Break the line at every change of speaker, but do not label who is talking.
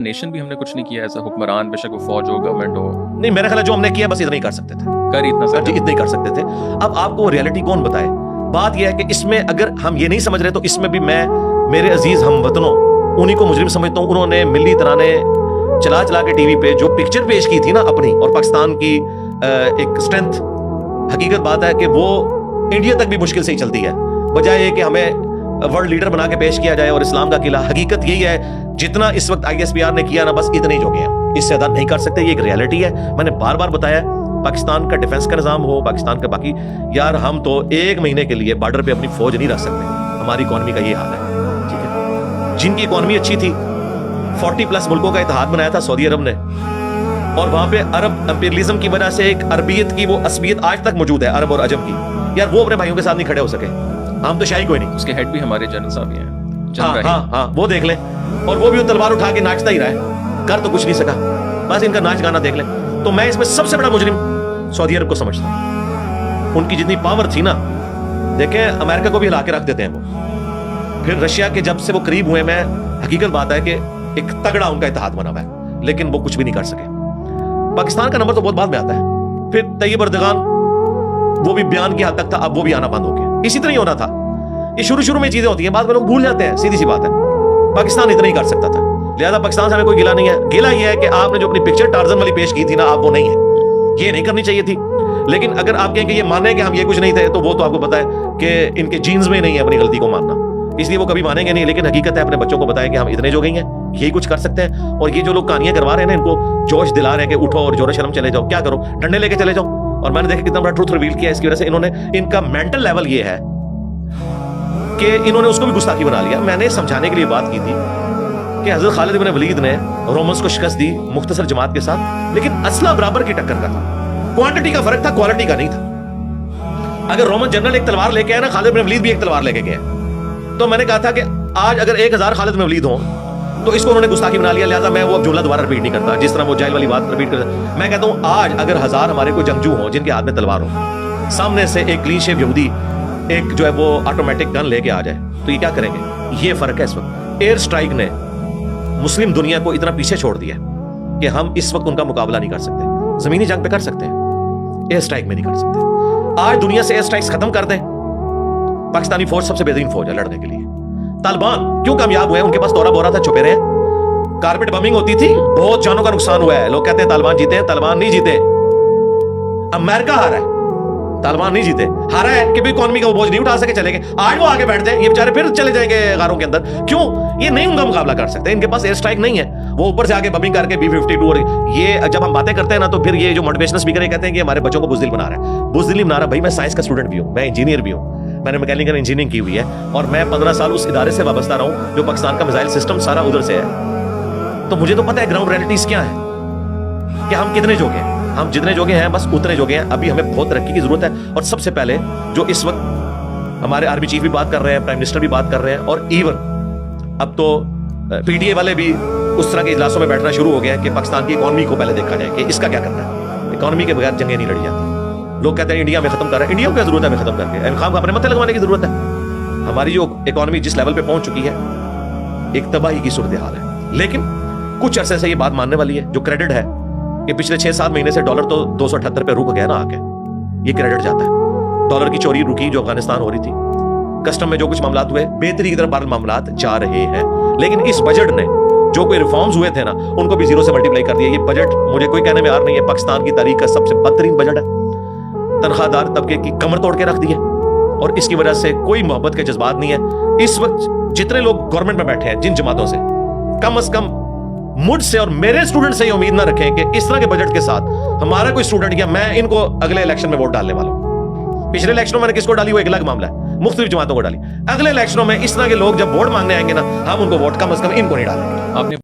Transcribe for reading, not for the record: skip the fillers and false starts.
Nation بھی ہم نے کچھ نہیں کیا ایسا، حکمران بے شک وہ فوج ہو گورنمنٹ ہو،
نہیں میرا خیال ہے جو ہم نے کیا بس اتنا ہی کر سکتے تھے،
کر اتنا سا
اتنا ہی کر سکتے تھے. اب آپ کو ریئلٹی کون بتائے؟ بات یہ ہے کہ اس میں اگر ہم یہ نہیں سمجھ رہے تو اس میں بھی میں میرے عزیز ہم وطنوں انہی کو مجرم سمجھتا ہوں. انہوں نے ملی ترانے چلا چلا کے ٹی وی پہ جو پکچر پیش کی تھی نا اپنی اور پاکستان کی ایک اسٹرینتھ، حقیقت بات ہے کہ وہ انڈیا تک بھی مشکل سے ہی چلتی ہے، بجائے یہ کہ ہمیں ورلڈ لیڈر بنا کے پیش کیا جائے اور اسلام کا قلعہ. حقیقت یہی ہے جتنا اس وقت آئی ایس پی آر نے کیا نا بس اتنے ہی جو گئے ہیں، اس سے زیادہ نہیں کر سکتے. یہ ایک ریئلٹی ہے، میں نے بار بار بتایا. پاکستان کا ڈیفنس کا نظام ہو، پاکستان کا باقی، یار ہم تو ایک مہینے کے لیے بارڈر پہ اپنی فوج نہیں رکھ سکتے. ہماری اکانومی کا یہ حال ہے، ٹھیک ہے. جن کی اکانومی اچھی تھی، 40+ ملکوں کا اتحاد بنایا تھا سعودی عرب نے، اور وہاں پہ عرب امپیریلزم کی وجہ سے ایک عربیت کی وہ عصبیت آج تک موجود ہے عرب اور عجم کی. یار وہ اپنے بھائیوں کے ساتھ نہیں کھڑے ہو سکے. ہم تو شاہی کوئی نہیں،
اس کے ہیڈ بھی ہمارے جنرل صاحب ہی ہیں.
ہاں وہ دیکھ لیں، اور وہ بھی تلوار اٹھا کے ناچتا ہی رہا ہے، کر تو کچھ نہیں سکا. بس ان کا ناچ گانا دیکھ لیں. تو میں اس میں سب سے بڑا مجرم سعودی عرب کو سمجھتا ہوں. ان کی جتنی پاور تھی نا، دیکھیں امریکہ کو بھی ہلا کے رکھ دیتے ہیں وہ. پھر رشیا کے جب سے وہ قریب ہوئے، میں حقیقت بات ہے کہ ایک تگڑا ان کا اتحاد بنا ہوا ہے، لیکن وہ کچھ بھی نہیں کر سکے. پاکستان کا نمبر تو بہت بعد میں آتا ہے. پھر طیب اردغان وہ بھی بیان کی حد تک تھا، اب وہ بھی آنا بند ہو گیا. اسی طرح ہی ہونا تھا. یہ شروع میں چیزیں ہوتی ہیں، بعد میں لوگ بھول جاتے ہیں. سیدھی سی بات ہے، پاکستان اتنا ہی کر سکتا تھا. لہذا پاکستان سے ہمیں کوئی گلہ نہیں ہے. گلہ یہ ہے کہ آپ نے جو اپنی پکچر ٹارزن والی پیش کی تھی نا، آپ وہ نہیں ہے، یہ نہیں کرنی چاہیے تھی. لیکن اگر آپ کہیں کہ یہ مانیں کہ ہم یہ کچھ نہیں تھے، تو وہ تو آپ کو پتا ہے کہ ان کے جینز میں نہیں ہے اپنی غلطی کو ماننا، اس لیے وہ کبھی مانیں گے نہیں. لیکن حقیقت ہے اپنے بچوں کو بتائیں کہ ہم اتنے جو گئی ہیں، یہی کچھ کر سکتے ہیں. اور یہ جو لوگ کہانیاں کروا رہے ہیں نا، ان کو جوش دلا رہے ہیں کہ اٹھو اور جور شرم چلے جاؤ. کیا کرو؟ ڈنڈے لے کے چلے جاؤ. اور میں نے دیکھا کتنا بڑا ٹروتھ ریویل کیا. اس کی وجہ سے انہوں نے، ان کا مینٹل لیول یہ ہے کہ انہوں نے اس کو بھی گستاخی بنا لیا. میں نے سمجھانے کے لیے بات کی تھی کہ حضرت خالد بن ولید نے رومنس کو شکست دی مختصر جماعت کے ساتھ، لیکن اسلحہ برابر کی ٹکر کا تھا. کوانٹٹی کا فرق تھا، کوالٹی کا نہیں تھا. اگر رومن جنرل ایک تلوار لے کے آئے نا، خالد بن ولید بھی ایک تلوار لے کے گئے. تو میں نے کہا تھا کہ آج اگر 1000 خالد بن ولید ہوں تو اس کو انہوں نے گستاخی بنا لیا. لہٰذا میں وہ اب جملہ دوبارہ ریپیٹ نہیں کرتا، جس طرح وہ جائل والی بات ریپیٹ کرتا. میں کہتا ہوں آج اگر 1000 ہمارے کوئی جنگجو ہوں جن کے ہاتھ میں تلوار ہو، سامنے سے ایک کلین شیو یہودی ایک جو ہے وہ آٹومیٹک گن لے کے آ جائے، تو یہ کیا کریں گے؟ یہ فرق ہے اس وقت. ایئر سٹرائک نے مسلم دنیا کو اتنا پیچھے چھوڑ دیا کہ ہم اس وقت ان کا مقابلہ نہیں کر سکتے. زمینی جنگ پہ کر سکتے ہیں، ایئر سٹرائک میں نہیں کر سکتے. آج دنیا سے ایئر سٹرائکس ختم کر دیں. پاکستانی فوج سب سے بہترین فوج ہے لڑنے کے لیے. طالبان کیوں کامیاب ہوئے؟ ان کے پاس دورہ بورا تھا، چھپے رہے. کارپیٹ بمنگ ہوتی تھی، بہت جانوں کا نقصان ہوا ہے. لوگ کہتے ہیں طالبان جیتے ہیں، طالبان نہیں جیتے. امریکہ ہارا ہے، طالبان نہیں جیتے. ہارا ہے کہ بھی اکانومی کا وہ بوجھ نہیں اٹھا سکے، چلے گئے. آج وہ آگے بیٹھتے ہیں، یہ بیچارے پھر چلے جائیں گے غاروں کے اندر. کیوں؟ یہ نہیں ان کا مقابلہ کر سکتے. ان کے پاس ایئر سٹرائک نہیں ہے. وہ اوپر سے آگے بمنگ کر کے B-52 اور یہ جب ہم باتیں کرتے ہیں نا، تو پھر یہ جو موٹیویشنل اسپیکر کہتے ہیں کہ ہمارے بچوں کو بزدل بنا رہا ہے. بزدلی بنا رہا بھائی، میں سائنس کا اسٹوڈنٹ بھی ہوں، میں انجینئر بھی ہوں. میں نے میکینیکل انجینئرنگ کی ہوئی ہے، اور میں 15 سال اس ادارے سے وابستہ رہا ہوں جو پاکستان کا میزائل سسٹم سارا ادھر سے ہے. تو مجھے تو پتہ ہے گراؤنڈ ریئلٹیز کیا ہے، کہ ہم کتنے جوگے ہیں. ہم جتنے جوگے ہیں بس اتنے جوگے ہیں. ابھی ہمیں بہت ترقی کی ضرورت ہے. اور سب سے پہلے جو اس وقت ہمارے آرمی چیف بھی بات کر رہے ہیں، پرائم منسٹر بھی بات کر رہے ہیں، اور ایون اب تو PTA والے بھی اس طرح کے اجلاسوں میں بیٹھنا شروع ہو گیا ہے کہ پاکستان کی اکانومی کو پہلے دیکھا جائے کہ اس کا کیا کرنا ہے. اکانومی کے بغیر جنگیں نہیں لڑی جاتی. لوگ کہتے ہیں انڈیا میں ختم کر رہے ہیں. انڈیا کو کیا ضرورت ہے ہمیں ختم کر کے؟ خام کو اپنے متھے لگوانے کی ضرورت ہے. ہماری جو اکانومی جس لیول پہ پہنچ چکی ہے، ایک تباہی کی صورتحال ہے. لیکن کچھ عرصے سے یہ بات ماننے والی ہے. جو کریڈٹ ہے کہ پچھلے 6-7 مہینے سے ڈالر تو 278 پہ رک گیا نا آ کے، یہ کریڈٹ جاتا ہے. ڈالر کی چوری رکی جو افغانستان ہو رہی تھی، کسٹم میں جو کچھ معاملات ہوئے، بہتری کی طرف بہرحال معاملات جا رہے ہیں. لیکن اس بجٹ نے جو کوئی ریفارمز ہوئے تھے نا، ان کو بھی 0 سے ملٹیپلائی کر دیا. یہ بجٹ مجھے کوئی کہنے میں آر نہیں ہے، پاکستان کی تاریخ کا سب سے بدترین بجٹ ہے. تنخواہ دار طبقے کی کمر توڑ کے رکھ دی ہے، اور اس کی وجہ سے کوئی محبت کے جذبات نہیں ہے. اس وقت جتنے لوگ گورنمنٹ میں بیٹھے ہیں، جن جماعتوں سے، کم از کم مجھ سے اور میرے اسٹوڈنٹ سے یہ امید نہ رکھیں کہ اس طرح کے بجٹ کے ساتھ ہمارا کوئی اسٹوڈنٹ یا میں ان کو اگلے الیکشن میں ووٹ ڈالنے والا ہوں. پچھلے الیکشنوں میں نے کس کو ڈالی وہ ایک الگ معاملہ ہے، مختلف جماعتوں کو ڈالی. اگلے الیکشنوں میں اس طرح کے لوگ جب ووٹ مانگنے آئیں گے نا، ہم ان کو ووٹ کم از کم ان کو نہیں ڈالیں گے. آپ نے